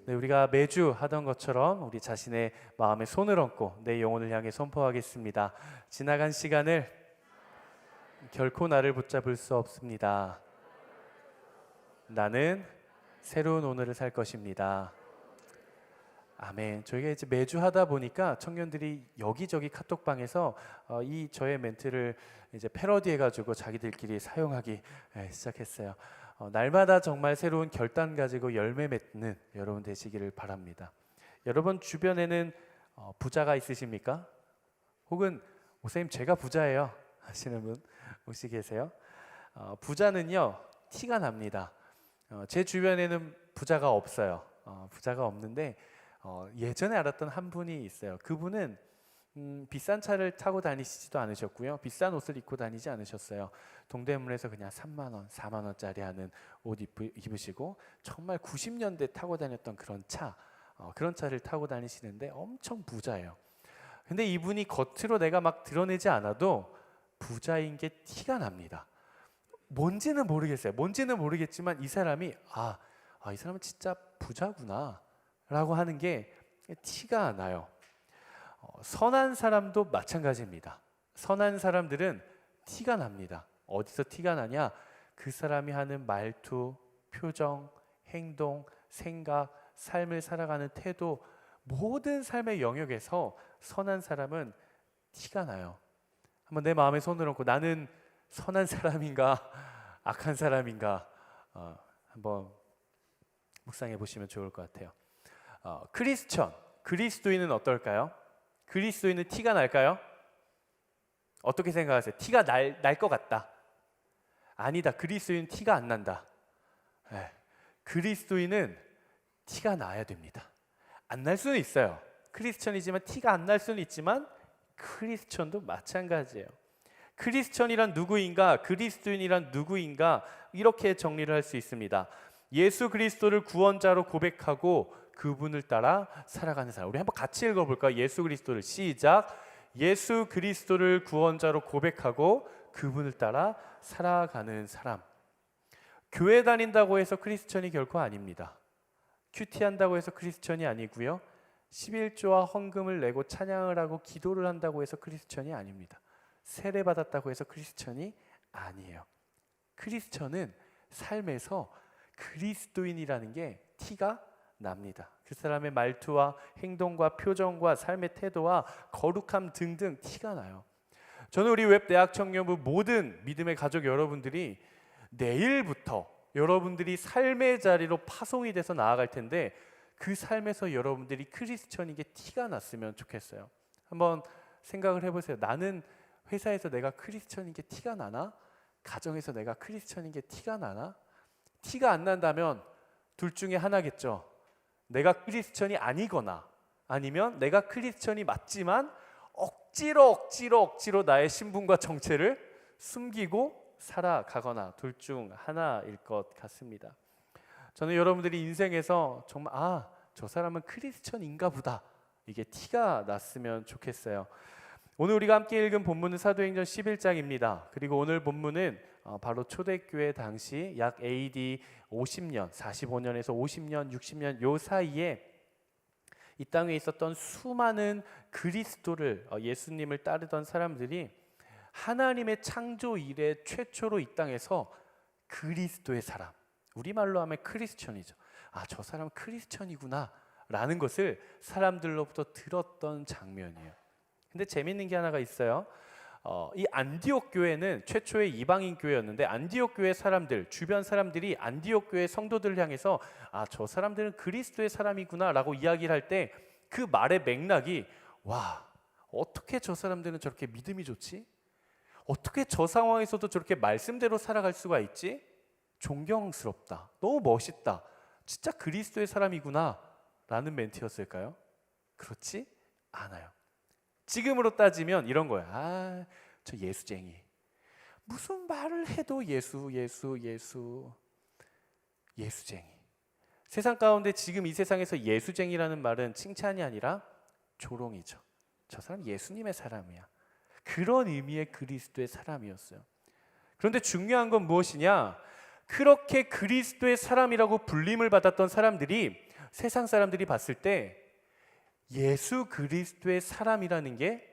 네, 우리가 매주 하던 것처럼 우리 자신의 마음에 손을 얹고 내 영혼을 향해 선포하겠습니다. 지나간 시간을 결코 나를 붙잡을 수 없습니다. 나는 새로운 오늘을 살 것입니다. 아멘. 저희가 이제 매주 하다 보니까 청년들이 여기저기 카톡방에서 이 저의 멘트를 이제 패러디해가지고 자기들끼리 사용하기 시작했어요. 날마다 정말 새로운 결단 가지고 열매 맺는 여러분 되시기를 바랍니다. 여러분 주변에는 부자가 있으십니까? 혹은 목사님 제가 부자예요 하시는 분 혹시 계세요? 부자는요 티가 납니다. 제 주변에는 부자가 없어요. 부자가 없는데 예전에 알았던 한 분이 있어요. 그분은 비싼 차를 타고 다니시지도 않으셨고요. 비싼 옷을 입고 다니지 않으셨어요. 동대문에서 그냥 3만 원, 4만 원짜리 하는 옷 입으시고 정말 90년대 타고 다녔던 그런 그런 차를 타고 다니시는데 엄청 부자예요. 근데 이분이 겉으로 내가 막 드러내지 않아도 부자인 게 티가 납니다. 뭔지는 모르겠어요. 뭔지는 모르겠지만 이 사람이 이 사람은 진짜 부자구나 라고 하는 게 티가 나요. 선한 사람도 마찬가지입니다. 선한 사람들은 티가 납니다. 어디서 티가 나냐? 그 사람이 하는 말투, 표정, 행동, 생각, 삶을 살아가는 태도, 모든 삶의 영역에서 선한 사람은 티가 나요. 한번 내 마음에 손을 얹고 나는 선한 사람인가 악한 사람인가 한번 묵상해 보시면 좋을 것 같아요. 그리스도인은 어떨까요? 그리스도인은 티가 날까요? 어떻게 생각하세요? 티가 날 것 같다. 아니다. 그리스도인은 티가 안 난다. 그리스도인은 티가 나야 됩니다. 안 날 수는 있어요. 크리스천이지만 티가 안 날 수는 있지만 크리스천도 마찬가지예요. 크리스천이란 누구인가? 그리스도인이란 누구인가? 이렇게 정리를 할 수 있습니다. 예수 그리스도를 구원자로 고백하고 그분을 따라 살아가는 사람. 우리 한번 같이 읽어볼까요? 예수 그리스도를 시작. 예수 그리스도를 구원자로 고백하고 그분을 따라 살아가는 사람. 교회 다닌다고 해서 크리스천이 결코 아닙니다. 큐티한다고 해서 크리스천이 아니고요. 11조와 헌금을 내고 찬양을 하고 기도를 한다고 해서 크리스천이 아닙니다. 세례 받았다고 해서 크리스천이 아니에요. 크리스천은 삶에서 그리스도인이라는 게 티가 납니다. 그 사람의 말투와 행동과 표정과 삶의 태도와 거룩함 등등 티가 나요. 저는 우리 웹대학 청년부 모든 믿음의 가족 여러분들이 내일부터 여러분들이 삶의 자리로 파송이 돼서 나아갈 텐데 그 삶에서 여러분들이 크리스천인 게 티가 났으면 좋겠어요. 한번 생각을 해보세요. 나는 회사에서 내가 크리스천인 게 티가 나나? 가정에서 내가 크리스천인 게 티가 나나? 티가 안 난다면 둘 중에 하나겠죠. 내가 크리스천이 아니거나 아니면 내가 크리스천이 맞지만 억지로 나의 신분과 정체를 숨기고 살아가거나 둘 중 하나일 것 같습니다. 저는 여러분들이 인생에서 정말 저 사람은 크리스천인가 보다 이게 티가 났으면 좋겠어요. 오늘 우리가 함께 읽은 본문은 사도행전 11장입니다. 그리고 오늘 본문은 바로 초대교회 당시 약 AD 50년, 45년에서 50년, 60년 요 사이에 이 땅에 있었던 수많은 그리스도를 예수님을 따르던 사람들이 하나님의 창조 이래 최초로 이 땅에서 그리스도의 사람, 우리말로 하면 크리스천이죠. 저 사람은 크리스천이구나 라는 것을 사람들로부터 들었던 장면이에요. 근데 재밌는 게 하나가 있어요. 이 안디옥 교회는 최초의 이방인 교회였는데 안디옥 교회 사람들, 주변 사람들이 안디옥 교회 성도들을 향해서 저 사람들은 그리스도의 사람이구나 라고 이야기를 할 때 그 말의 맥락이 어떻게 저 사람들은 저렇게 믿음이 좋지? 어떻게 저 상황에서도 저렇게 말씀대로 살아갈 수가 있지? 존경스럽다. 너무 멋있다. 진짜 그리스도의 사람이구나 라는 멘트였을까요? 그렇지 않아요. 지금으로 따지면 이런 거야. 저 예수쟁이. 무슨 말을 해도 예수쟁이. 세상 가운데 지금 이 세상에서 예수쟁이라는 말은 칭찬이 아니라 조롱이죠. 저 사람 예수님의 사람이야. 그런 의미의 그리스도의 사람이었어요. 그런데 중요한 건 무엇이냐? 그렇게 그리스도의 사람이라고 불림을 받았던 사람들이 세상 사람들이 봤을 때 예수 그리스도의 사람이라는 게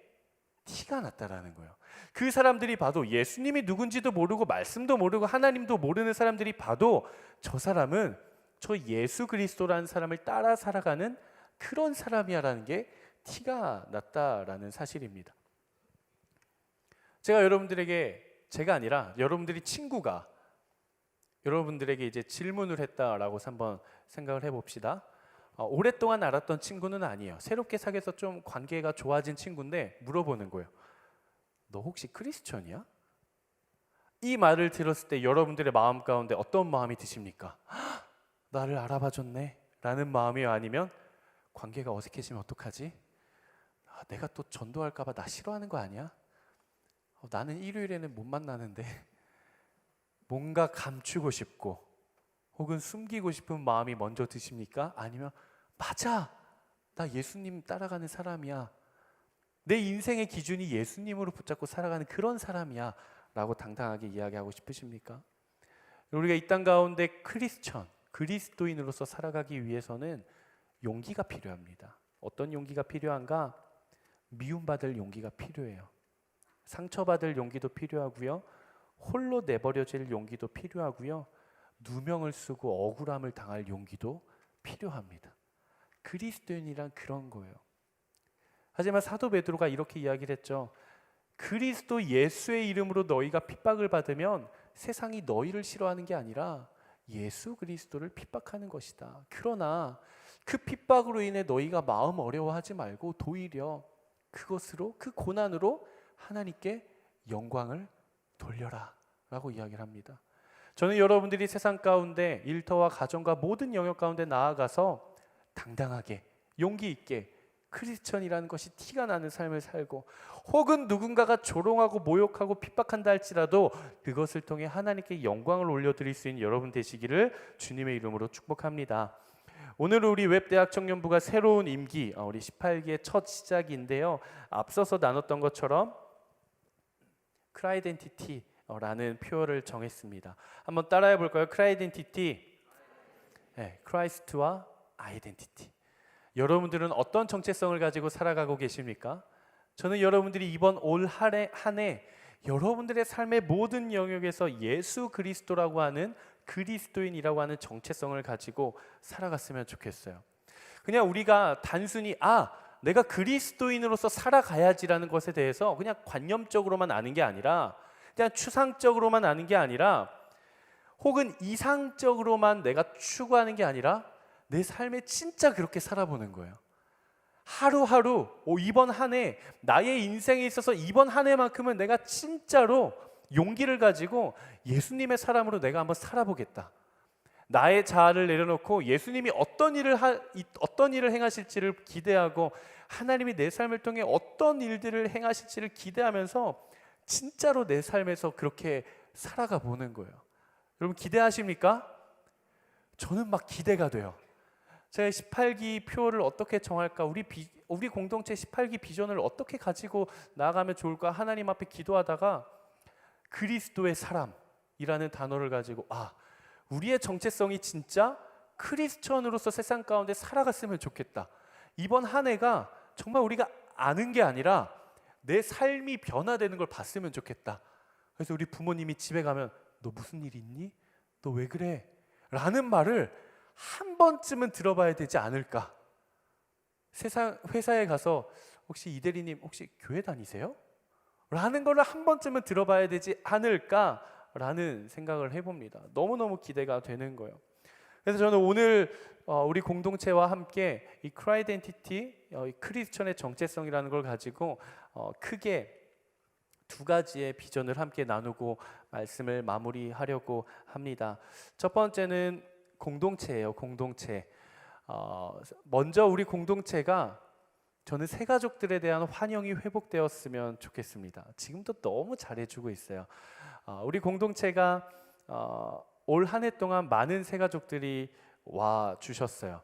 티가 났다라는 거예요. 그 사람들이 봐도 예수님이 누군지도 모르고 말씀도 모르고 하나님도 모르는 사람들이 봐도 저 사람은 저 예수 그리스도라는 사람을 따라 살아가는 그런 사람이야라는 게 티가 났다라는 사실입니다. 제가 제가 아니라 여러분들이 친구가 여러분들에게 이제 질문을 했다라고 한번 생각을 해봅시다. 오랫동안 알았던 친구는 아니에요. 새롭게 사귀어서 좀 관계가 좋아진 친구인데 물어보는 거예요. 너 혹시 크리스천이야? 이 말을 들었을 때 여러분들의 마음 가운데 어떤 마음이 드십니까? 나를 알아봐줬네 라는 마음이요? 아니면 관계가 어색해지면 어떡하지? 내가 또 전도할까 봐 나 싫어하는 거 아니야? 나는 일요일에는 못 만나는데 뭔가 감추고 싶고 혹은 숨기고 싶은 마음이 먼저 드십니까? 아니면 맞아, 나 예수님 따라가는 사람이야, 내 인생의 기준이 예수님으로 붙잡고 살아가는 그런 사람이야 라고 당당하게 이야기하고 싶으십니까? 우리가 이 땅 가운데 그리스도인으로서 살아가기 위해서는 용기가 필요합니다. 어떤 용기가 필요한가? 미움받을 용기가 필요해요. 상처받을 용기도 필요하고요, 홀로 내버려질 용기도 필요하고요, 누명을 쓰고 억울함을 당할 용기도 필요합니다. 그리스도인이란 그런 거예요. 하지만 사도 베드로가 이렇게 이야기를 했죠. 그리스도 예수의 이름으로 너희가 핍박을 받으면 세상이 너희를 싫어하는 게 아니라 예수 그리스도를 핍박하는 것이다. 그러나 그 핍박으로 인해 너희가 마음 어려워하지 말고 도리어 그것으로, 그 고난으로 하나님께 영광을 돌려라 라고 이야기를 합니다. 저는 여러분들이 세상 가운데 일터와 가정과 모든 영역 가운데 나아가서 당당하게 용기 있게 크리스천이라는 것이 티가 나는 삶을 살고, 혹은 누군가가 조롱하고 모욕하고 핍박한다 할지라도 그것을 통해 하나님께 영광을 올려드릴 수 있는 여러분 되시기를 주님의 이름으로 축복합니다. 오늘 우리 웹대학 청년부가 새로운 임기, 우리 18기의 첫 시작인데요, 앞서서 나눴던 것처럼 크라이덴티티라는 표어를 정했습니다. 한번 따라해 볼까요? 크라이덴티티, 크라이스트와 아이덴티티. 여러분들은 어떤 정체성을 가지고 살아가고 계십니까? 저는 여러분들이 이번 올 한 해 여러분들의 삶의 모든 영역에서 예수 그리스도라고 하는, 그리스도인이라고 하는 정체성을 가지고 살아갔으면 좋겠어요. 그냥 우리가 단순히 내가 그리스도인으로서 살아가야지라는 것에 대해서 그냥 관념적으로만 아는 게 아니라, 그냥 추상적으로만 아는 게 아니라, 혹은 이상적으로만 내가 추구하는 게 아니라 내 삶에 진짜 그렇게 살아보는 거예요. 하루하루 이번 한 해, 나의 인생에 있어서 이번 한 해만큼은 내가 진짜로 용기를 가지고 예수님의 사람으로 내가 한번 살아보겠다. 나의 자아를 내려놓고 예수님이 어떤 일을 행하실지를 기대하고, 하나님이 내 삶을 통해 어떤 일들을 행하실지를 기대하면서 진짜로 내 삶에서 그렇게 살아가 보는 거예요. 여러분 기대하십니까? 저는 막 기대가 돼요. 제가 18기 표를 어떻게 정할까? 우리 공동체 18기 비전을 어떻게 가지고 나아가면 좋을까? 하나님 앞에 기도하다가 그리스도의 사람이라는 단어를 가지고 우리의 정체성이 진짜 크리스천으로서 세상 가운데 살아갔으면 좋겠다. 이번 한 해가 정말 우리가 아는 게 아니라 내 삶이 변화되는 걸 봤으면 좋겠다. 그래서 우리 부모님이 집에 가면 너 무슨 일 있니? 너 왜 그래? 라는 말을 한 번쯤은 들어봐야 되지 않을까? 회사에 가서 혹시 이 대리님 혹시 교회 다니세요? 라는 걸 한 번쯤은 들어봐야 되지 않을까라는 생각을 해봅니다. 너무너무 기대가 되는 거예요. 그래서 저는 오늘 우리 공동체와 함께 이 크라이덴티티, 크리스천의 정체성이라는 걸 가지고 크게 두 가지의 비전을 함께 나누고 말씀을 마무리하려고 합니다. 첫 번째는 공동체예요. 공동체. 먼저 우리 공동체가, 저는 새 가족들에 대한 환영이 회복되었으면 좋겠습니다. 지금도 너무 잘해주고 있어요. 우리 공동체가 올 한 해 동안 많은 새 가족들이 와 주셨어요.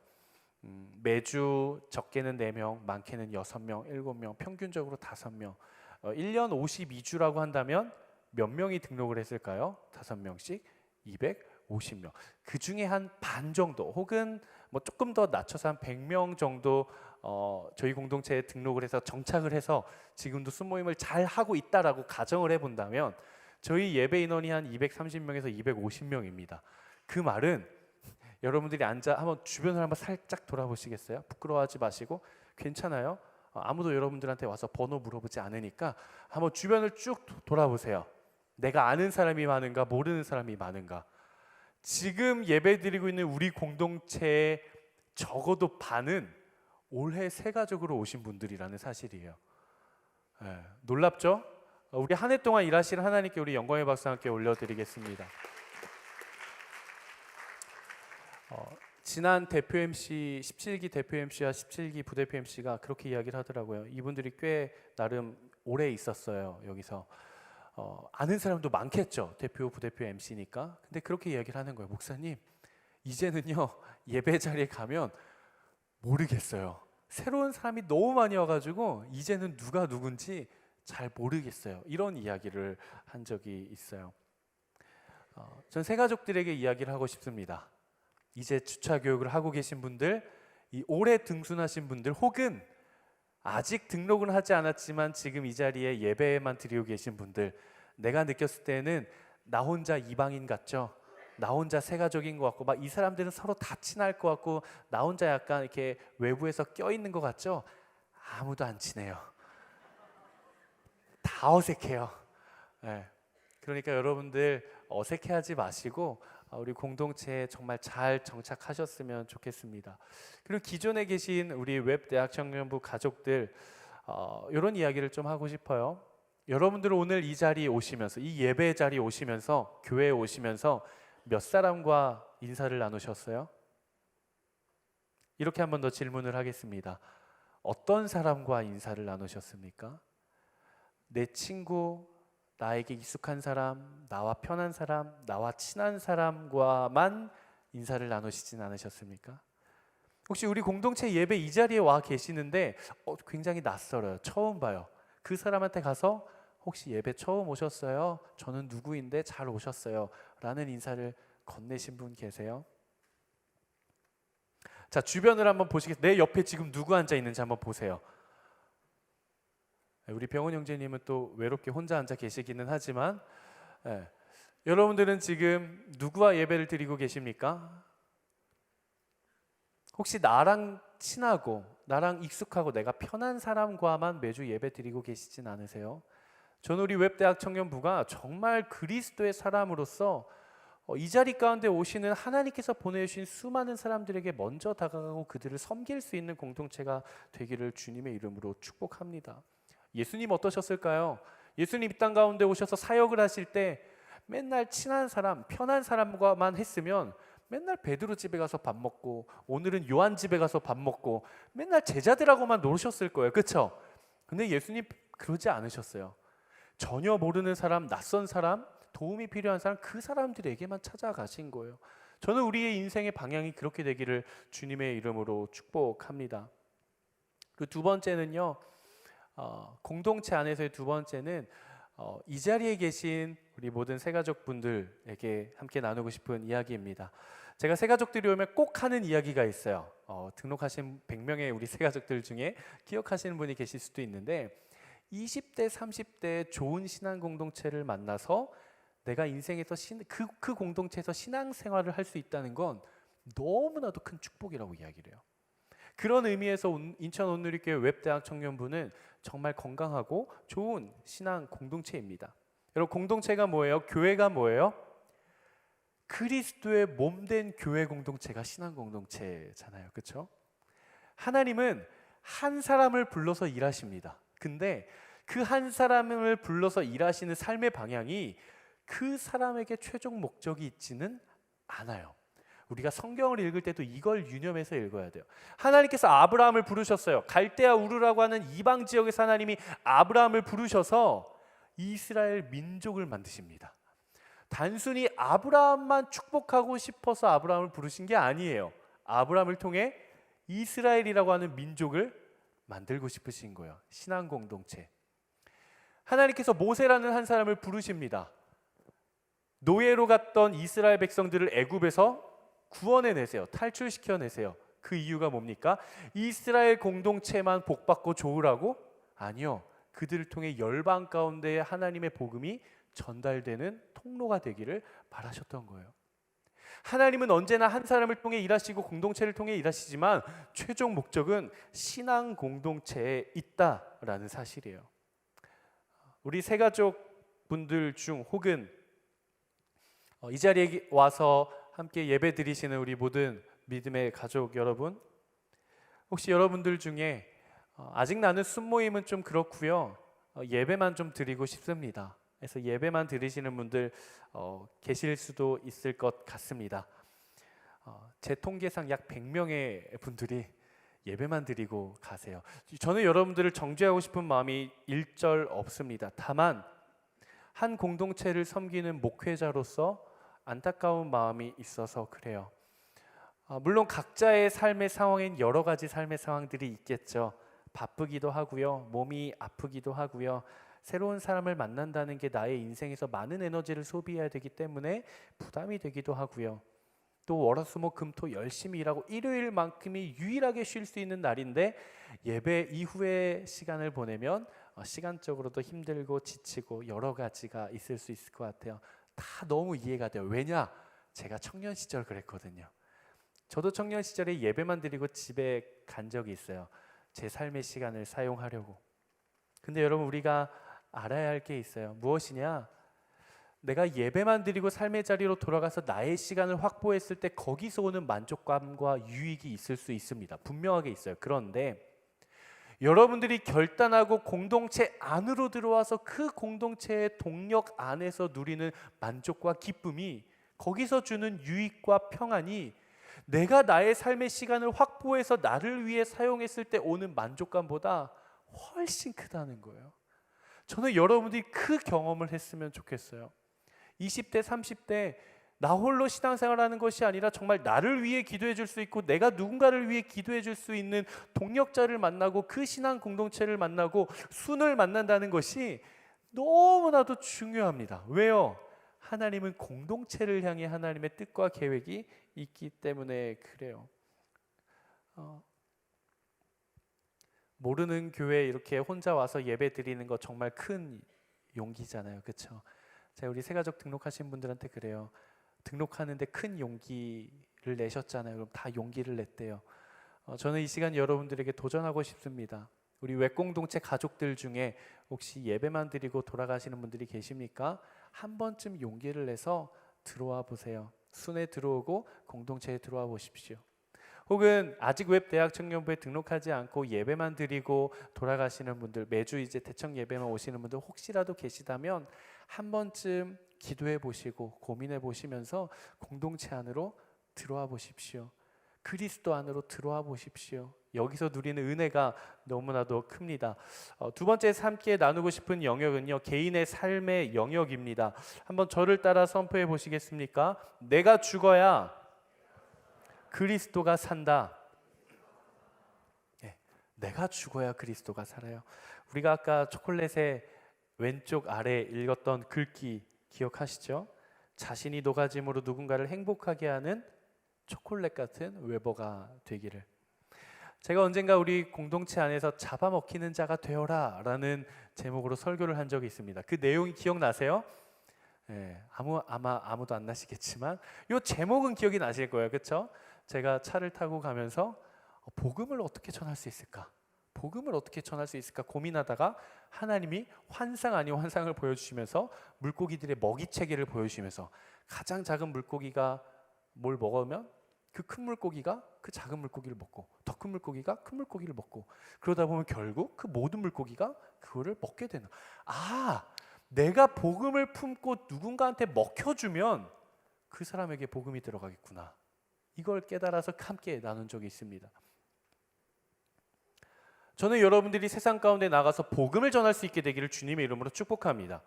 매주 적게는 4명, 많게는 6명, 7명, 평균적으로 5명. 1년 52주라고 한다면 몇 명이 등록을 했을까요? 5명씩 250명. 그 중에 한 반 정도 혹은 뭐 조금 더 낮춰서 한 100명 정도 저희 공동체에 등록을 해서 정착을 해서 지금도 순모임을 잘 하고 있다라고 가정을 해본다면 저희 예배 인원이 한 230명에서 250명입니다. 그 말은 여러분들이 앉아 한번 주변을 한번 살짝 돌아보시겠어요? 부끄러워하지 마시고 괜찮아요. 아무도 여러분들한테 와서 번호 물어보지 않으니까 한번 주변을 쭉 돌아보세요. 내가 아는 사람이 많은가 모르는 사람이 많은가. 지금 예배드리고 있는 우리 공동체의 적어도 반은 올해 새가족으로 오신 분들이라는 사실이에요. 놀랍죠? 우리 한 해 동안 일하시는 하나님께 우리 영광의 박수 함께 올려드리겠습니다. 지난 대표 MC 17기 대표 MC와 17기 부대표 MC가 그렇게 이야기를 하더라고요. 이분들이 꽤 나름 오래 있었어요. 여기서 아는 사람도 많겠죠. 대표 부대표 MC니까. 근데 그렇게 이야기를 하는 거예요. 목사님, 이제는요 예배 자리에 가면 모르겠어요. 새로운 사람이 너무 많이 와가지고 이제는 누가 누군지 잘 모르겠어요. 이런 이야기를 한 적이 있어요. 전 새가족들에게 이야기를 하고 싶습니다. 이제 주차 교육을 하고 계신 분들, 이 올해 등순하신 분들, 혹은 아직 등록은 하지 않았지만 지금 이 자리에 예배만 드리고 계신 분들, 내가 느꼈을 때는 나 혼자 이방인 같죠? 나 혼자 새가족인 것 같고, 막 이 사람들은 서로 다 친할 것 같고, 나 혼자 약간 이렇게 외부에서 껴있는 것 같죠? 아무도 안 친해요. 다 어색해요. 그러니까 여러분들 어색해하지 마시고 우리 공동체에 정말 잘 정착하셨으면 좋겠습니다. 그리고 기존에 계신 우리 웹대학청년부 가족들, 이런 이야기를 좀 하고 싶어요. 여러분들 오늘 이 자리에 오시면서, 이 예배 자리에 오시면서, 교회에 오시면서 몇 사람과 인사를 나누셨어요? 이렇게 한 번 더 질문을 하겠습니다. 어떤 사람과 인사를 나누셨습니까? 내 친구, 나에게 익숙한 사람, 나와 편한 사람, 나와 친한 사람과만 인사를 나누시진 않으셨습니까? 혹시 우리 공동체 예배 이 자리에 와 계시는데 굉장히 낯설어요. 처음 봐요. 그 사람한테 가서 혹시 예배 처음 오셨어요? 저는 누구인데 잘 오셨어요? 라는 인사를 건네신 분 계세요? 자, 주변을 한번 보시겠어요? 내 옆에 지금 누구 앉아 있는지 한번 보세요. 우리 병원 형제님은 또 외롭게 혼자 앉아 계시기는 하지만 여러분들은 지금 누구와 예배를 드리고 계십니까? 혹시 나랑 친하고 나랑 익숙하고 내가 편한 사람과만 매주 예배 드리고 계시진 않으세요? 저는 우리 웹대학 청년부가 정말 그리스도의 사람으로서 이 자리 가운데 오시는 하나님께서 보내주신 수많은 사람들에게 먼저 다가가고 그들을 섬길 수 있는 공동체가 되기를 주님의 이름으로 축복합니다. 예수님 어떠셨을까요? 예수님 이 땅 가운데 오셔서 사역을 하실 때 맨날 친한 사람, 편한 사람과만 했으면 맨날 베드로 집에 가서 밥 먹고 오늘은 요한 집에 가서 밥 먹고 맨날 제자들하고만 노셨을 거예요. 그렇죠? 근데 예수님 그러지 않으셨어요. 전혀 모르는 사람, 낯선 사람, 도움이 필요한 사람, 그 사람들에게만 찾아가신 거예요. 저는 우리의 인생의 방향이 그렇게 되기를 주님의 이름으로 축복합니다. 그 두 번째는요, 공동체 안에서의 두 번째는 이 자리에 계신 우리 모든 새가족분들에게 함께 나누고 싶은 이야기입니다. 제가 새가족들이 오면 꼭 하는 이야기가 있어요. 등록하신 100명의 우리 새가족들 중에 기억하시는 분이 계실 수도 있는데 20대, 30대 좋은 신앙 공동체를 만나서 내가 인생에서 그 공동체에서 신앙생활을 할 수 있다는 건 너무나도 큰 축복이라고 이야기를 해요. 그런 의미에서 인천 온누리교회 웹대학 청년부는 정말 건강하고 좋은 신앙 공동체입니다. 여러분, 공동체가 뭐예요? 교회가 뭐예요? 그리스도의 몸된 교회 공동체가 신앙 공동체잖아요. 그렇죠? 하나님은 한 사람을 불러서 일하십니다. 근데 그 한 사람을 불러서 일하시는 삶의 방향이 그 사람에게 최종 목적이 있지는 않아요. 우리가 성경을 읽을 때도 이걸 유념해서 읽어야 돼요. 하나님께서 아브라함을 부르셨어요. 갈대아 우르라고 하는 이방 지역에서 하나님이 아브라함을 부르셔서 이스라엘 민족을 만드십니다. 단순히 아브라함만 축복하고 싶어서 아브라함을 부르신 게 아니에요. 아브라함을 통해 이스라엘이라고 하는 민족을 만들고 싶으신 거예요. 신앙 공동체. 하나님께서 모세라는 한 사람을 부르십니다. 노예로 갔던 이스라엘 백성들을 애굽에서 구원해내세요. 탈출시켜내세요. 그 이유가 뭡니까? 이스라엘 공동체만 복받고 좋으라고? 아니요. 그들을 통해 열방 가운데 하나님의 복음이 전달되는 통로가 되기를 바라셨던 거예요. 하나님은 언제나 한 사람을 통해 일하시고 공동체를 통해 일하시지만 최종 목적은 신앙 공동체에 있다라는 사실이에요. 우리 새가족 분들 중 혹은 이 자리에 와서 함께 예배 드리시는 우리 모든 믿음의 가족 여러분, 혹시 여러분들 중에 아직 나는 순모임은 좀 그렇고요, 예배만 좀 드리고 싶습니다. 그래서 예배만 드리시는 분들 계실 수도 있을 것 같습니다. 제 통계상 약 100명의 분들이 예배만 드리고 가세요. 저는 여러분들을 정죄하고 싶은 마음이 일절 없습니다. 다만 한 공동체를 섬기는 목회자로서 안타까운 마음이 있어서 그래요. 물론 각자의 삶의 상황엔 여러 가지 삶의 상황들이 있겠죠. 바쁘기도 하고요, 몸이 아프기도 하고요, 새로운 사람을 만난다는 게 나의 인생에서 많은 에너지를 소비해야 되기 때문에 부담이 되기도 하고요. 또 월화수목금토 열심히 일하고 일요일만큼이 유일하게 쉴 수 있는 날인데 예배 이후의 시간을 보내면 시간적으로도 힘들고 지치고 여러 가지가 있을 수 있을 것 같아요. 다 너무 이해가 돼요. 왜냐? 제가 청년 시절 그랬거든요. 저도 청년 시절에 예배만 드리고 집에 간 적이 있어요. 제 삶의 시간을 사용하려고. 근데 여러분, 우리가 알아야 할 게 있어요. 무엇이냐? 내가 예배만 드리고 삶의 자리로 돌아가서 나의 시간을 확보했을 때 거기서 오는 만족감과 유익이 있을 수 있습니다. 분명하게 있어요. 그런데 여러분들이 결단하고 공동체 안으로 들어와서 그 공동체의 동력 안에서 누리는 만족과 기쁨이, 거기서 주는 유익과 평안이 내가 나의 삶의 시간을 확보해서 나를 위해 사용했을 때 오는 만족감보다 훨씬 크다는 거예요. 저는 여러분들이 그 경험을 했으면 좋겠어요. 20대, 30대 나 홀로 신앙생활하는 것이 아니라 정말 나를 위해 기도해 줄 수 있고 내가 누군가를 위해 기도해 줄 수 있는 동력자를 만나고 그 신앙 공동체를 만나고 순을 만난다는 것이 너무나도 중요합니다. 왜요? 하나님은 공동체를 향해 하나님의 뜻과 계획이 있기 때문에 그래요. 모르는 교회에 이렇게 혼자 와서 예배 드리는 거 정말 큰 용기잖아요. 그렇죠? 제가 우리 새가족 등록하신 분들한테 그래요. 등록하는데 큰 용기를 내셨잖아요. 그럼 다 용기를 냈대요. 저는 이 시간 여러분들에게 도전하고 싶습니다. 우리 외공동체 가족들 중에 혹시 예배만 드리고 돌아가시는 분들이 계십니까? 한 번쯤 용기를 내서 들어와 보세요. 순회 들어오고 공동체에 들어와 보십시오. 혹은 아직 웹대학 청년부에 등록하지 않고 예배만 드리고 돌아가시는 분들, 매주 이제 대청 예배만 오시는 분들 혹시라도 계시다면 한 번쯤 기도해 보시고 고민해 보시면서 공동체 안으로 들어와 보십시오. 그리스도 안으로 들어와 보십시오. 여기서 누리는 은혜가 너무나도 큽니다. 두 번째 함께 나누고 싶은 영역은요, 개인의 삶의 영역입니다. 한번 저를 따라 선포해 보시겠습니까? 내가 죽어야 그리스도가 산다. 네, 내가 죽어야 그리스도가 살아요. 우리가 아까 초콜릿의 왼쪽 아래 읽었던 글귀 기억하시죠? 자신이 녹아짐으로 누군가를 행복하게 하는 초콜릿 같은 외버가 되기를. 제가 언젠가 우리 공동체 안에서 잡아먹히는 자가 되어라 라는 제목으로 설교를 한 적이 있습니다. 그 내용이 기억나세요? 네, 아마 아무도 안 나시겠지만 이 제목은 기억이 나실 거예요. 그렇죠? 제가 차를 타고 가면서 복음을 어떻게 전할 수 있을까? 복음을 어떻게 전할 수 있을까 고민하다가 하나님이 환상 아닌 환상을 보여주시면서 물고기들의 먹이 체계를 보여주시면서 가장 작은 물고기가 뭘 먹으면 그 큰 물고기가 그 작은 물고기를 먹고 더 큰 물고기가 큰 물고기를 먹고 그러다 보면 결국 그 모든 물고기가 그거를 먹게 되는. 내가 복음을 품고 누군가한테 먹혀주면 그 사람에게 복음이 들어가겠구나. 이걸 깨달아서 함께 나눈 적이 있습니다. 저는 여러분들이 세상 가운데 나가서 복음을 전할 수 있게 되기를 주님의 이름으로 축복합니다.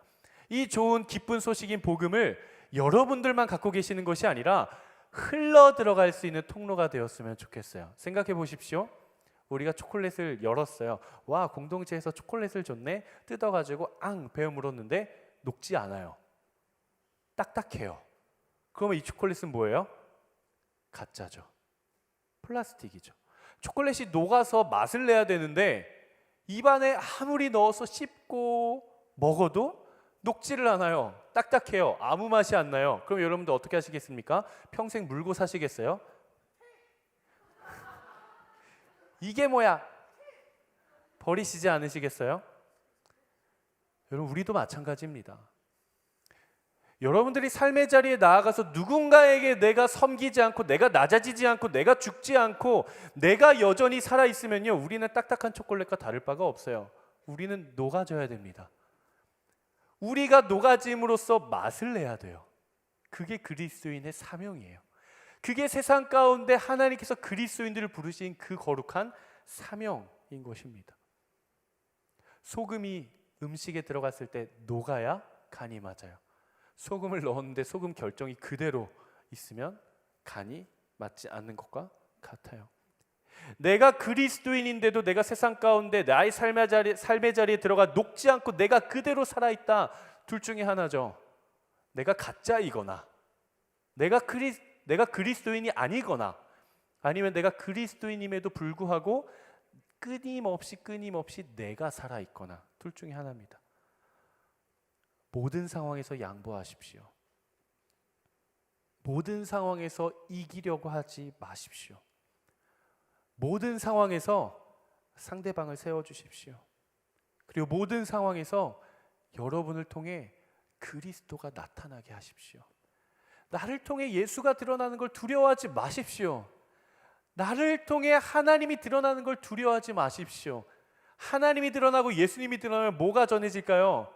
이 좋은 기쁜 소식인 복음을 여러분들만 갖고 계시는 것이 아니라 흘러 들어갈 수 있는 통로가 되었으면 좋겠어요. 생각해 보십시오. 우리가 초콜릿을 열었어요. 와, 공동체에서 초콜릿을 줬네. 뜯어가지고 베어 물었는데 녹지 않아요. 딱딱해요. 그러면 이 초콜릿은 뭐예요? 가짜죠. 플라스틱이죠. 초콜릿이 녹아서 맛을 내야 되는데 입안에 아무리 넣어서 씹고 먹어도 녹지를 않아요. 딱딱해요. 아무 맛이 안 나요. 그럼 여러분들 어떻게 하시겠습니까? 평생 물고 사시겠어요? 이게 뭐야? 버리시지 않으시겠어요? 여러분, 우리도 마찬가지입니다. 여러분들이 삶의 자리에 나아가서 누군가에게 내가 섬기지 않고, 내가 낮아지지 않고, 내가 죽지 않고, 내가 여전히 살아있으면요, 우리는 딱딱한 초콜릿과 다를 바가 없어요. 우리는 녹아져야 됩니다. 우리가 녹아짐으로써 맛을 내야 돼요. 그게 그리스도인의 사명이에요. 그게 세상 가운데 하나님께서 그리스도인들을 부르신 그 거룩한 사명인 것입니다. 소금이 음식에 들어갔을 때 녹아야 간이 맞아요. 소금을 넣었는데 소금 결정이 그대로 있으면 간이 맞지 않는 것과 같아요. 내가 그리스도인인데도 내가 세상 가운데 나의 삶의 자리에 들어가 녹지 않고 내가 그대로 살아있다. 둘 중에 하나죠. 내가 가짜이거나 내가 그리스도인이 아니거나, 아니면 내가 그리스도인임에도 불구하고 끊임없이 내가 살아있거나, 둘 중에 하나입니다. 모든 상황에서 양보하십시오. 모든 상황에서 이기려고 하지 마십시오. 모든 상황에서 상대방을 세워주십시오. 그리고 모든 상황에서 여러분을 통해 그리스도가 나타나게 하십시오. 나를 통해 예수가 드러나는 걸 두려워하지 마십시오. 나를 통해 하나님이 드러나는 걸 두려워하지 마십시오. 하나님이 드러나고 예수님이 드러나면 뭐가 전해질까요?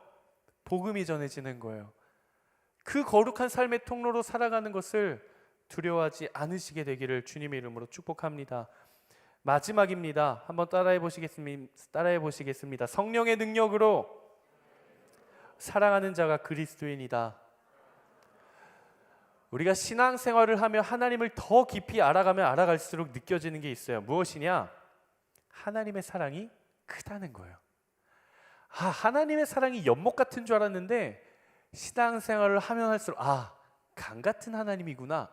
복음이 전해지는 거예요. 그 거룩한 삶의 통로로 살아가는 것을 두려워하지 않으시게 되기를 주님의 이름으로 축복합니다. 마지막입니다. 한번 따라해 보시겠습니다. 성령의 능력으로 사랑하는 자가 그리스도인이다. 우리가 신앙생활을 하며 하나님을 더 깊이 알아가면 알아갈수록 느껴지는 게 있어요. 무엇이냐? 하나님의 사랑이 크다는 거예요. 하나님의 사랑이 연못 같은 줄 알았는데 신앙생활을 하면 할수록 강 같은 하나님이구나.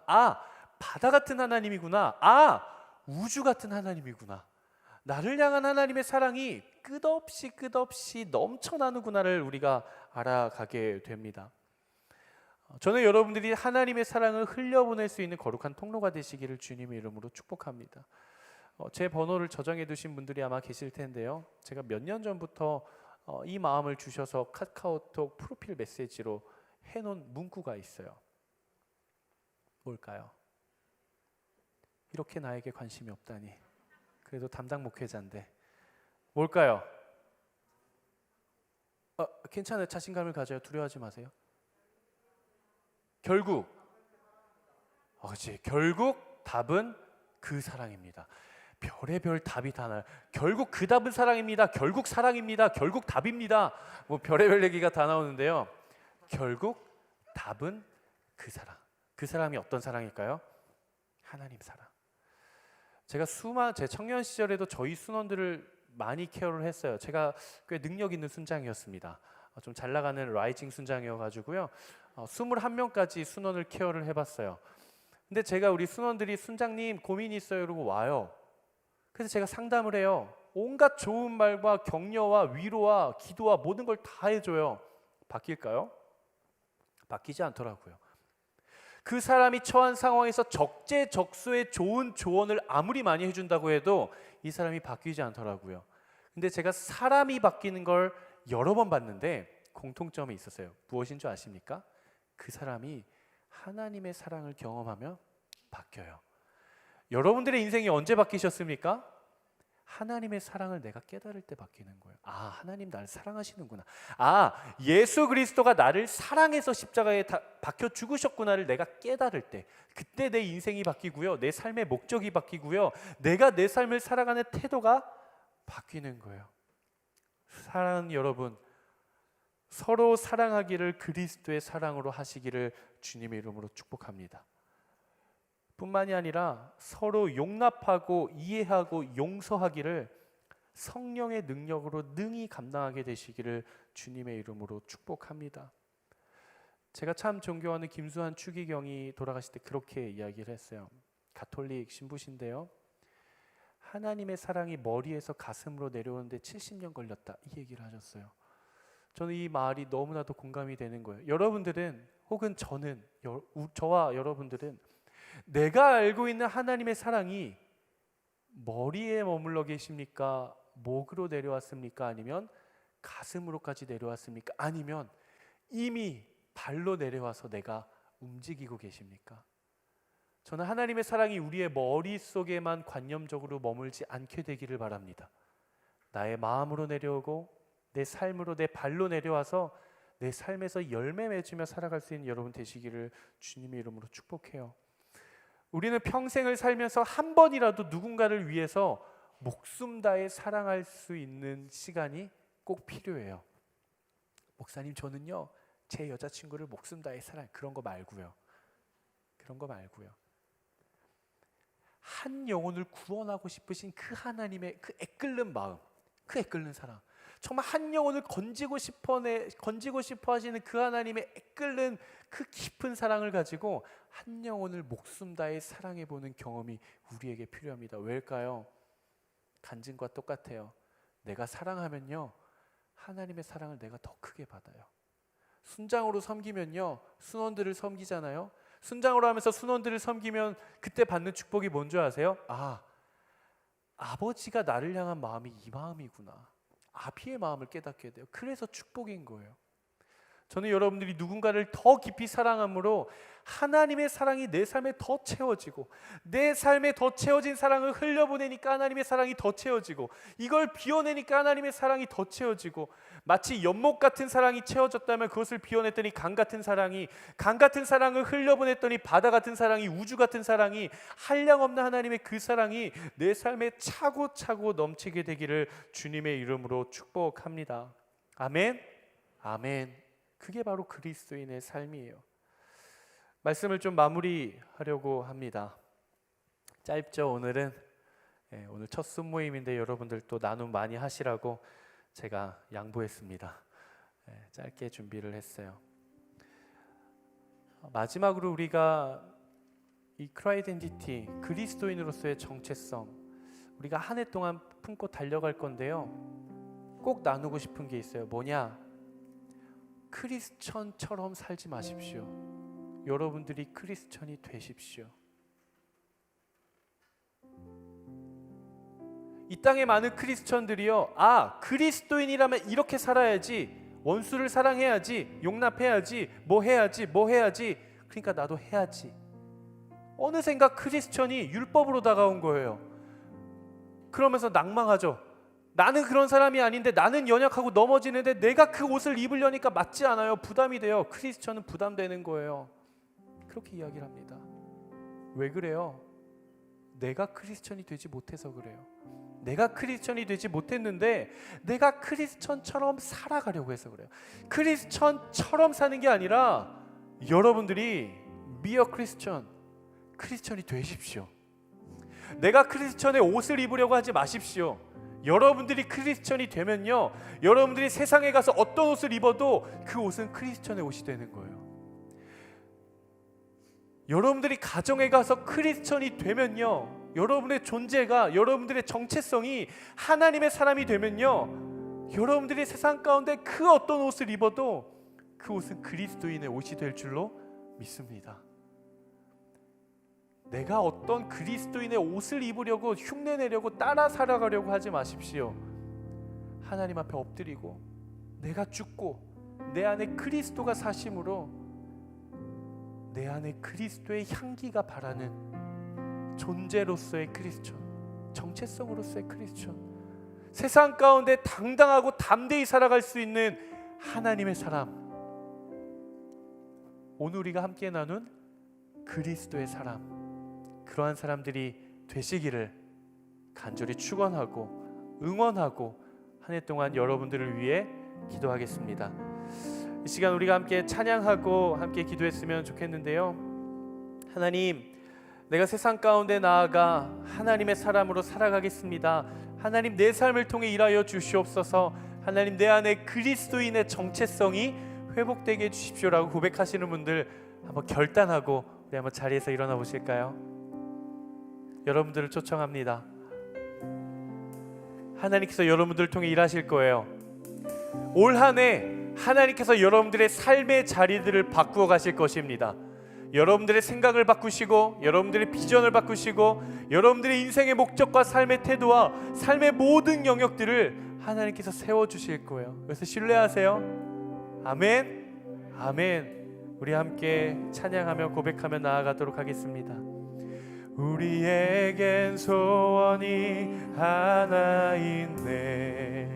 바다 같은 하나님이구나. 우주 같은 하나님이구나. 나를 향한 하나님의 사랑이 끝없이 넘쳐나는구나를 우리가 알아가게 됩니다. 저는 여러분들이 하나님의 사랑을 흘려보낼 수 있는 거룩한 통로가 되시기를 주님의 이름으로 축복합니다. 제 번호를 저장해 두신 분들이 아마 계실 텐데요. 제가 몇 년 전부터 이 마음을 주셔서 카카오톡 프로필 메시지로 해놓은 문구가 있어요. 뭘까요? 이렇게 나에게 관심이 없다니. 그래도 담당 목회자인데. 뭘까요? 괜찮아요. 자신감을 가져요. 두려워하지 마세요. 결국 답은 그 사랑입니다. 별의별 답이 다 나요. 결국 그 답은 사랑입니다. 결국 사랑입니다. 결국 답입니다. 뭐 별의별 얘기가 다 나오는데요. 결국 답은 그 사랑. 그 사랑이 어떤 사랑일까요? 하나님 사랑. 제가 제 청년 시절에도 저희 순원들을 많이 케어를 했어요. 제가 꽤 능력 있는 순장이었습니다. 좀 잘 나가는 라이징 순장이어가지고요. 21명까지 순원을 케어를 해봤어요. 근데 제가 우리 순원들이 순장님 고민이 있어요 이러고 와요. 그래서 제가 상담을 해요. 온갖 좋은 말과 격려와 위로와 기도와 모든 걸 다 해줘요. 바뀔까요? 바뀌지 않더라고요. 그 사람이 처한 상황에서 적재적소의 좋은 조언을 아무리 많이 해준다고 해도 이 사람이 바뀌지 않더라고요. 근데 제가 사람이 바뀌는 걸 여러 번 봤는데 공통점이 있었어요. 무엇인 줄 아십니까? 그 사람이 하나님의 사랑을 경험하며 바뀌어요. 여러분들의 인생이 언제 바뀌셨습니까? 하나님의 사랑을 내가 깨달을 때 바뀌는 거예요. 하나님 나를 사랑하시는구나. 예수 그리스도가 나를 사랑해서 십자가에 박혀 죽으셨구나를 내가 깨달을 때, 그때 내 인생이 바뀌고요. 내 삶의 목적이 바뀌고요. 내가 내 삶을 살아가는 태도가 바뀌는 거예요. 사랑하는 여러분, 서로 사랑하기를 그리스도의 사랑으로 하시기를 주님의 이름으로 축복합니다. 뿐만이 아니라 서로 용납하고 이해하고 용서하기를 성령의 능력으로 능히 감당하게 되시기를 주님의 이름으로 축복합니다. 제가 참 존경하는 김수환 추기경이 돌아가실 때 그렇게 이야기를 했어요. 가톨릭 신부신데요. 하나님의 사랑이 머리에서 가슴으로 내려오는데 70년 걸렸다, 이 얘기를 하셨어요. 저는 이 말이 너무나도 공감이 되는 거예요. 여러분들은, 혹은 저와 여러분들은 내가 알고 있는 하나님의 사랑이 머리에 머물러 계십니까? 목으로 내려왔습니까? 아니면 가슴으로까지 내려왔습니까? 아니면 이미 발로 내려와서 내가 움직이고 계십니까? 저는 하나님의 사랑이 우리의 머릿속에만 관념적으로 머물지 않게 되기를 바랍니다. 나의 마음으로 내려오고 내 삶으로, 내 발로 내려와서 내 삶에서 열매 맺으며 살아갈 수 있는 여러분 되시기를 주님의 이름으로 축복해요. 우리는 평생을 살면서 한 번이라도 누군가를 위해서 목숨 다해 사랑할 수 있는 시간이 꼭 필요해요. 목사님, 저는요 제 여자친구를 목숨 다해 사랑, 그런 거 말고요. 한 영혼을 구원하고 싶으신 그 하나님의 그 애끓는 마음, 그 애끓는 사랑, 정말 한 영혼을 건지고 싶어 하시는 그 하나님의 애끓는 그 깊은 사랑을 가지고 한 영혼을 목숨 다해 사랑해 보는 경험이 우리에게 필요합니다. 왜일까요? 간증과 똑같아요. 내가 사랑하면요 하나님의 사랑을 내가 더 크게 받아요. 순장으로 섬기면요 순원들을 섬기잖아요. 순장으로 하면서 순원들을 섬기면 그때 받는 축복이 뭔지 아세요? 아버지가 나를 향한 마음이 이 마음이구나, 아비의 마음을 깨닫게 돼요. 그래서 축복인 거예요. 저는 여러분들이 누군가를 더 깊이 사랑함으로 하나님의 사랑이 내 삶에 더 채워지고, 내 삶에 더 채워진 사랑을 흘려보내니까 하나님의 사랑이 더 채워지고, 이걸 비워내니까 하나님의 사랑이 더 채워지고, 마치 연못 같은 사랑이 채워졌다면 그것을 비워냈더니 강 같은 사랑을 흘려보냈더니 바다 같은 사랑이, 우주 같은 사랑이, 한량없는 하나님의 그 사랑이 내 삶에 차고차고 넘치게 되기를 주님의 이름으로 축복합니다. 아멘. 아멘. 그게 바로 그리스도인의 삶이에요. 말씀을 좀 마무리하려고 합니다. 짧죠 오늘은? 오늘 첫 순모임인데 여러분들 또 나눔 많이 하시라고 제가 양보했습니다. 짧게 준비를 했어요. 마지막으로 우리가 이 크라이덴티티, 그리스도인으로서의 정체성, 우리가 한 해 동안 품고 달려갈 건데요, 꼭 나누고 싶은 게 있어요. 뭐냐? 크리스천처럼 살지 마십시오. 여러분들이 크리스천이 되십시오. 이 땅에 많은 크리스천들이요, 그리스도인이라면 이렇게 살아야지, 원수를 사랑해야지, 용납해야지, 뭐 해야지, 그러니까 나도 해야지. 어느샌가 크리스천이 율법으로 다가온 거예요. 그러면서 낭망하죠. 나는 그런 사람이 아닌데, 나는 연약하고 넘어지는데 내가 그 옷을 입으려니까 맞지 않아요. 부담이 돼요. 크리스천은 부담되는 거예요. 그렇게 이야기를 합니다. 왜 그래요? 내가 크리스천이 되지 못해서 그래요. 내가 크리스천이 되지 못했는데 내가 크리스천처럼 살아가려고 해서 그래요. 크리스천처럼 사는 게 아니라 여러분들이 be a Christian, 크리스천이 되십시오. 내가 크리스천의 옷을 입으려고 하지 마십시오. 여러분들이 크리스천이 되면요, 여러분들이 세상에 가서 어떤 옷을 입어도 그 옷은 크리스천의 옷이 되는 거예요. 여러분들이 가정에 가서 크리스천이 되면요, 여러분의 존재가, 여러분들의 정체성이 하나님의 사람이 되면요, 여러분들이 세상 가운데 그 어떤 옷을 입어도 그 옷은 그리스도인의 옷이 될 줄로 믿습니다. 내가 어떤 그리스도인의 옷을 입으려고, 흉내내려고, 따라 살아가려고 하지 마십시오. 하나님 앞에 엎드리고 내가 죽고 내 안에 그리스도가 사심으로 내 안에 그리스도의 향기가 바라는 존재로서의 크리스천, 정체성으로서의 크리스천, 세상 가운데 당당하고 담대히 살아갈 수 있는 하나님의 사람, 오늘 우리가 함께 나눈 그리스도의 사람, 그러한 사람들이 되시기를 간절히 축원하고 응원하고 한 해 동안 여러분들을 위해 기도하겠습니다. 이 시간 우리가 함께 찬양하고 함께 기도했으면 좋겠는데요, 하나님, 내가 세상 가운데 나아가 하나님의 사람으로 살아가겠습니다. 하나님, 내 삶을 통해 일하여 주시옵소서. 하나님, 내 안에 그리스도인의 정체성이 회복되게 해주십시오라고 고백하시는 분들 한번 결단하고 우리 한번 자리에서 일어나 보실까요? 여러분들을 초청합니다. 하나님께서 여러분들을 통해 일하실 거예요. 올 한 해 하나님께서 여러분들의 삶의 자리들을 바꾸어 가실 것입니다. 여러분들의 생각을 바꾸시고 여러분들의 비전을 바꾸시고 여러분들의 인생의 목적과 삶의 태도와 삶의 모든 영역들을 하나님께서 세워주실 거예요. 그래서 신뢰하세요. 아멘. 아멘. 우리 함께 찬양하며 고백하며 나아가도록 하겠습니다. 우리에겐 소원이 하나 있네.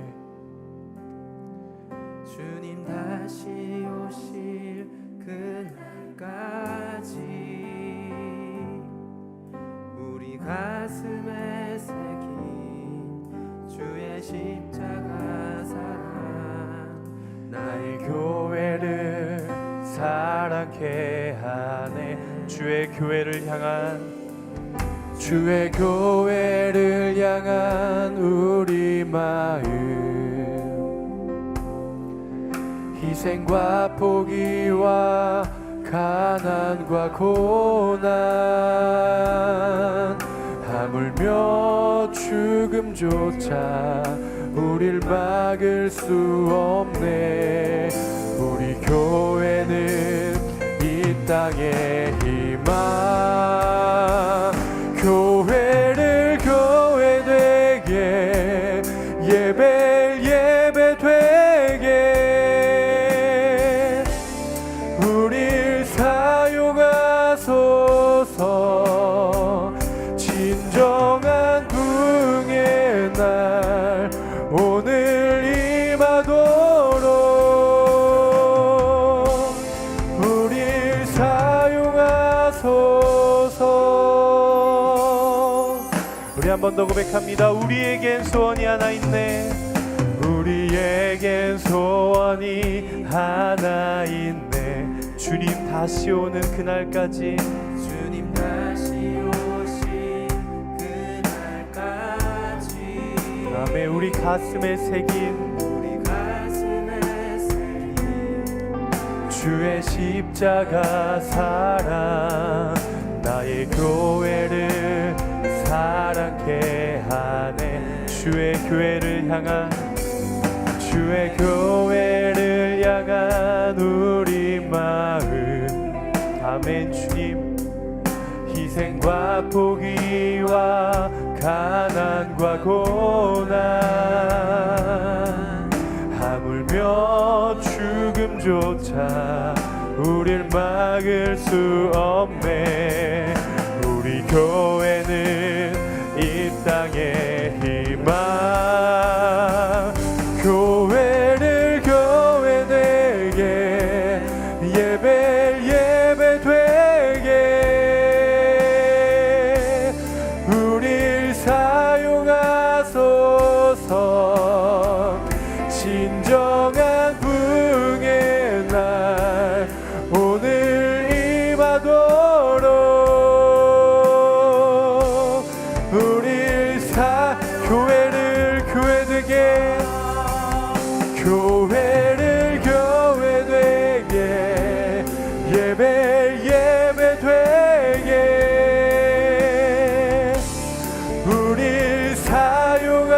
주님 다시 오실 그날까지 우리 가슴에 새긴 주의 십자가 사랑 나의 교회를 사랑케 하네. 주의 교회를 향한 우리 마음, 희생과 포기와 가난과 고난, 하물며 죽음조차 우릴 막을 수 없네. 우리 교회는 이 땅의 희망, 교회를 교회 되게, 예배 되게 우릴 사용하소서. 진정한 부흥의 날 오늘 임하도록 우릴 사용하소서. 우리 한 번 더 고백합니다. 우리에겐 소원이 하나 있네. 우리에겐 소원이 하나 있네. 주님 다시 오는 그날까지, 주님 다시 오신 그날까지 아멘. 우리 가슴에 새긴 주의 십자가 사랑, 나의 교회를 사랑케 하네. 주의 교회를 향한 우리 마음, 아멘. 주님 희생과 포기와 가난과 고난, 하물며 죽음조차 우릴 막을 수 없네. 우리 교회는 이 땅의 희망, 교회를 교회 되게, 예배 되게 우릴 사용하소서. 진정한 부흥의 날 오늘 임하도록 우릴 교회를 교회 되게, 교회를 교회 되게, 예배 되게 우릴 사용하소서.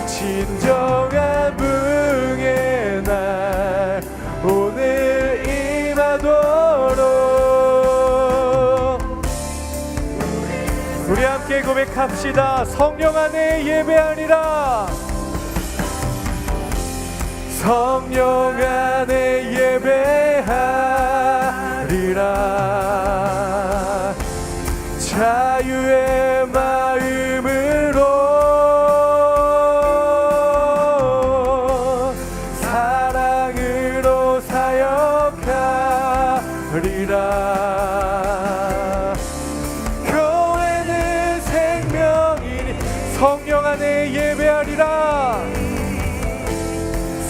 진정한 부흥의 날 오늘 임하도록 우리 함께 고백합시다. 성령 안에 예배하리라. 성령 안에 예배하리라. 자유의 마음으로 사랑으로 사역하리라. 교회는 생명이니 성령 안에 예배하리라.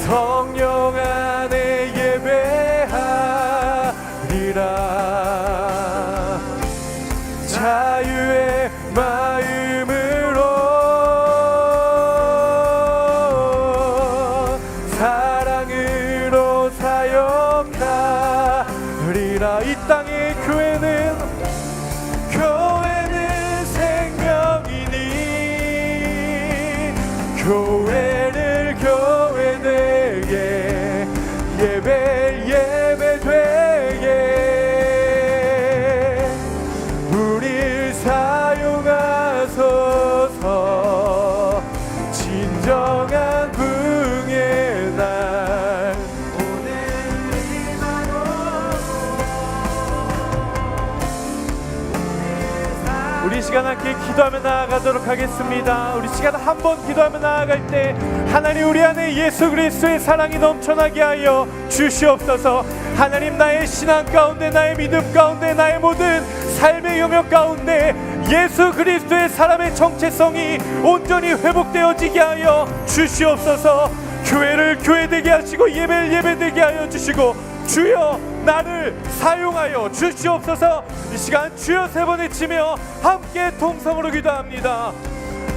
성령 안에 예배하리라. 자유의 마음으로 사랑으로 사역하리라. 이 땅의 교회는 생명이니 교회를 교회 되게 예배 되게 우릴 사용하소서. 진정한 부흥의 날 오늘 우리 시간 함께 기도하며 나아가도록 하겠습니다. 우리 시간 한번 기도하며 나아갈 때 하나님 우리 안에 예수 그리스도의 사랑이 넘쳐나게 하여 주시옵소서. 하나님 나의 신앙 가운데 나의 믿음 가운데 나의 모든 삶의 영역 가운데 예수 그리스도의 사람의 정체성이 온전히 회복되어지게 하여 주시옵소서. 교회를 교회되게 하시고 예배를 예배되게 하여 주시고 주여 나를 사용하여 주시옵소서. 이 시간 주여 세 번 외치며 함께 통성으로 기도합니다.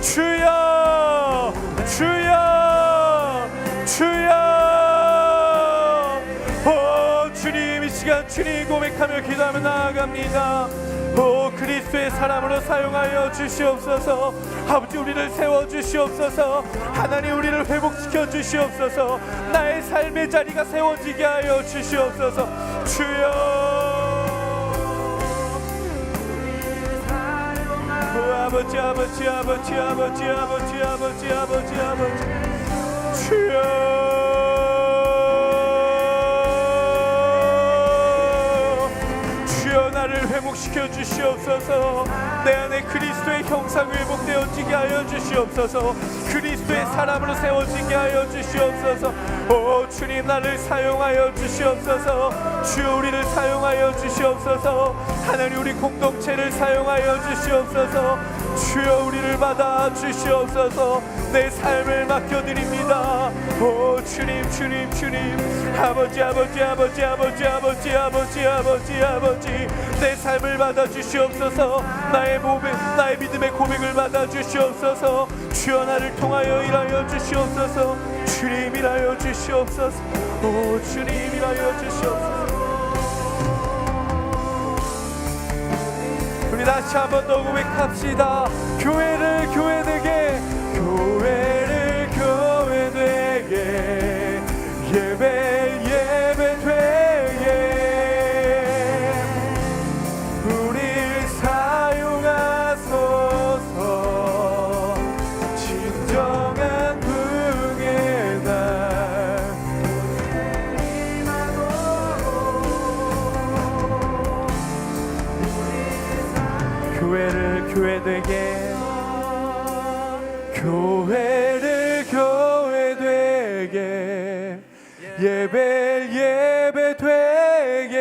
주여 주여 주여. 오 주님, 이 시간 주님 고백하며 기도하며 나아갑니다. 오 그리스도의 사람으로 사용하여 주시옵소서. 아버지 우리를 세워주시옵소서. 하나님 우리를 회복시켜 주시옵소서. 나의 삶의 자리가 세워지게 하여 주시옵소서. 주여. 오 아버지 아버지 아버지 아버지 아버지 아버지 아버지 아버지 주여. 나를 회복시켜 주시옵소서. 내 안에 그리스도의 형상이 회복되어지게 하여 주시옵소서. 그리스도의 사람으로 세워지게 하여 주시옵소서. 오 주님 나를 사용하여 주시옵소서. 주여 우리를 사용하여 주시옵소서. 하나님 우리 공동체를 사용하여 주시옵소서. 주여 우리를 받아 주시옵소서. 내 삶을 맡겨드립니다. 오 주님 주님 주님. 아버지 아버지 아버지 아버지 아버지 아버지 아버지 아버지 내 삶을 받아 주시옵소서. 나의 몸에 나의 믿음의 고백을 받아 주시옵소서. 주여 나를 통하여 일하여 주시옵소서. 주님 일하여 주시옵소서. 오 주님 일하여 주시옵소서. 우리 다시 한 번 더 고백합시다. 교회를 교회되게 교회를 교회되게 예배 예배되게 우릴 사용하소서. 진정한 부흥의 날 교회를 교회되게 교회를 교회되게 예배 예배되게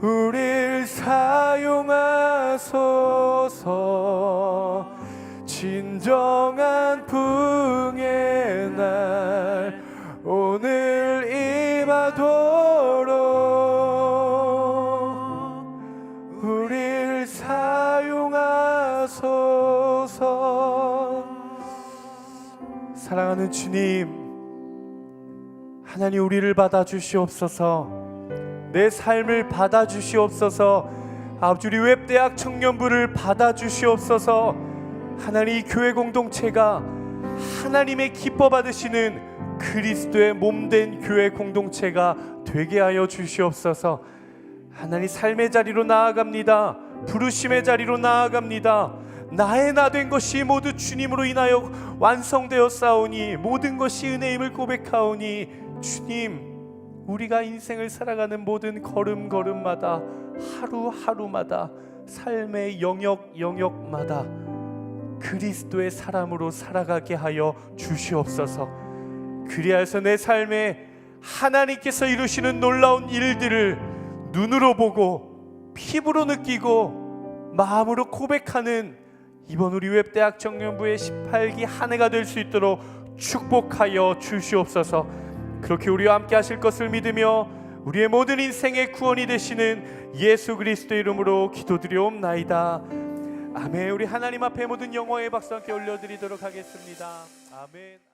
우릴 사용하소서. 진정한 부흥의 날 오늘 임하도록 우릴 사용하소서. 사랑하는 주님, 하나님 우리를 받아주시옵소서. 내 삶을 받아주시옵소서. 아버지 우리 웹대학 청년부를 받아주시옵소서. 하나님 이 교회 공동체가 하나님의 기뻐 받으시는 그리스도의 몸된 교회 공동체가 되게 하여 주시옵소서. 하나님 삶의 자리로 나아갑니다. 부르심의 자리로 나아갑니다. 나의 나 된 것이 모두 주님으로 인하여 완성되었사오니 모든 것이 은혜임을 고백하오니 주님 우리가 인생을 살아가는 모든 걸음걸음마다 하루하루마다 삶의 영역마다 그리스도의 사람으로 살아가게 하여 주시옵소서. 그리하여서 내 삶에 하나님께서 이루시는 놀라운 일들을 눈으로 보고 피부로 느끼고 마음으로 고백하는 이번 우리 웹대학 청년부의 18기 한 해가 될 수 있도록 축복하여 주시옵소서. 그렇게 우리와 함께 하실 것을 믿으며 우리의 모든 인생의 구원이 되시는 예수 그리스도의 이름으로 기도드리옵나이다. 아멘. 우리 하나님 앞에 모든 영광의 박수 함께 올려드리도록 하겠습니다. 아멘.